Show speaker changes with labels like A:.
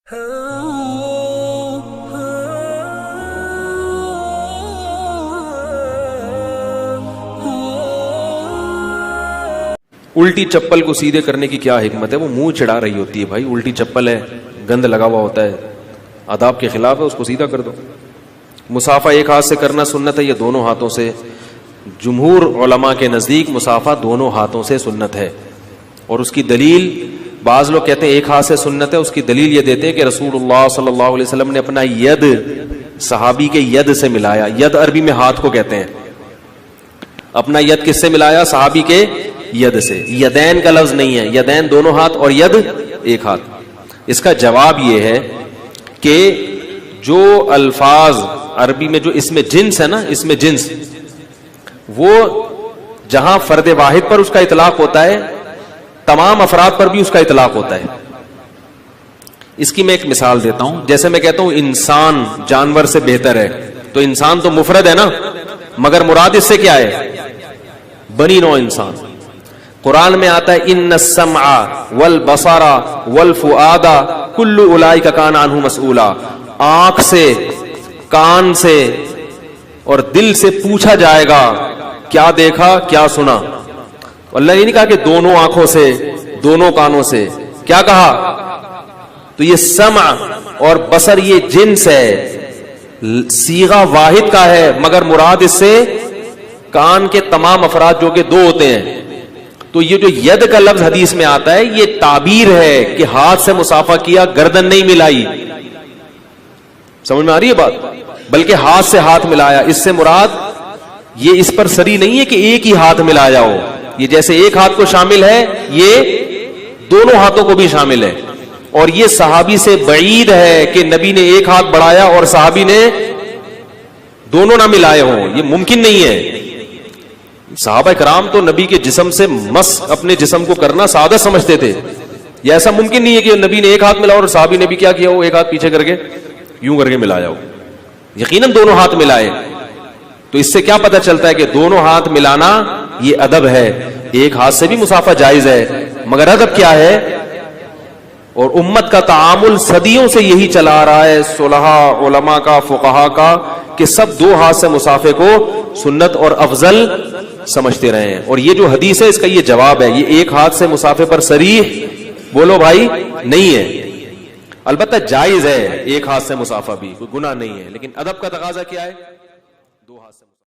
A: الٹی چپل کو سیدھے کرنے کی کیا حکمت ہے؟ وہ منہ چڑھا رہی ہوتی ہے. بھائی الٹی چپل ہے, گند لگا ہوا ہوتا ہے, آداب کے خلاف ہے, اس کو سیدھا کر دو. مصافحہ ایک ہاتھ سے کرنا سنت ہے یا دونوں ہاتھوں سے؟ جمہور علماء کے نزدیک مصافحہ دونوں ہاتھوں سے سنت ہے, اور اس کی دلیل بعض لوگ کہتے ہیں ایک ہاتھ سے سنت ہے, اس کی دلیل یہ دیتے ہیں کہ رسول اللہ صلی اللہ علیہ وسلم نے اپنا ید صحابی کے ید سے ملایا. ید عربی میں ہاتھ کو کہتے ہیں. اپنا ید کس سے ملایا؟ صحابی کے ید سے. یدین کا لفظ نہیں ہے, یدین دونوں ہاتھ اور ید ایک ہاتھ. اس کا جواب یہ ہے کہ جو الفاظ عربی میں جو اس میں جنس ہے نا, اس میں جنس, وہ جہاں فرد واحد پر اس کا اطلاق ہوتا ہے تمام افراد پر بھی اس کا اطلاق ہوتا ہے. اس کی میں ایک مثال دیتا ہوں. جیسے میں کہتا ہوں انسان جانور سے بہتر ہے, تو انسان تو مفرد ہے نا, مگر مراد اس سے کیا ہے؟ بنی نوع انسان. قرآن میں آتا ہے ان السمع والبصر والفؤاد کل اولئک کان عنہ مسئولا. آنکھ سے, کان سے اور دل سے پوچھا جائے گا کیا دیکھا کیا سنا. اللہ نے نہیں کہا کہ دونوں آنکھوں سے دونوں کانوں سے, کیا کہا؟ تو یہ سمع اور بصر یہ جنس ہے, صیغہ واحد کا ہے, مگر مراد اس سے کان کے تمام افراد جو کہ دو ہوتے ہیں. تو یہ جو ید کا لفظ حدیث میں آتا ہے یہ تعبیر ہے کہ ہاتھ سے مصافحہ کیا, گردن نہیں ملائی. سمجھ میں آ رہی ہے بات؟ بلکہ ہاتھ سے ہاتھ ملایا. اس سے مراد یہ اس پر سری نہیں ہے کہ ایک ہی ہاتھ ملایا ہو. یہ جیسے ایک ہاتھ کو شامل ہے, یہ دونوں ہاتھوں کو بھی شامل ہے. اور یہ صحابی سے بعید ہے کہ نبی نے ایک ہاتھ بڑھایا اور صحابی نے دونوں نہ ملائے ہوں. یہ ممکن نہیں ہے. صحابہ کرام تو نبی کے جسم سے مس اپنے جسم کو کرنا سعادت سمجھتے تھے. یہ ایسا ممکن نہیں ہے کہ نبی نے ایک ہاتھ ملایا اور صحابی نے بھی کیا کیا ہو, ایک ہاتھ پیچھے کر کے یوں کر کے ملایا ہو. یقیناً دونوں ہاتھ ملائے. تو اس سے کیا پتہ چلتا ہے کہ دونوں ہاتھ ملانا یہ ادب ہے. ایک ہاتھ سے بھی مصافحہ جائز ہے, مگر ادب کیا ہے؟ اور امت کا تعامل صدیوں سے یہی چلا آ رہا ہے, صلحاء علماء کا, فقہاء کا, کہ سب دو ہاتھ سے مصافحے کو سنت اور افضل سمجھتے رہے ہیں. اور یہ جو حدیث ہے اس کا یہ جواب ہے. یہ ایک ہاتھ سے مصافحے پر صریح بولو بھائی نہیں ہے. البتہ جائز ہے ایک ہاتھ سے مصافحہ بھی, کوئی گناہ نہیں ہے, لیکن ادب کا تقاضا کیا ہے؟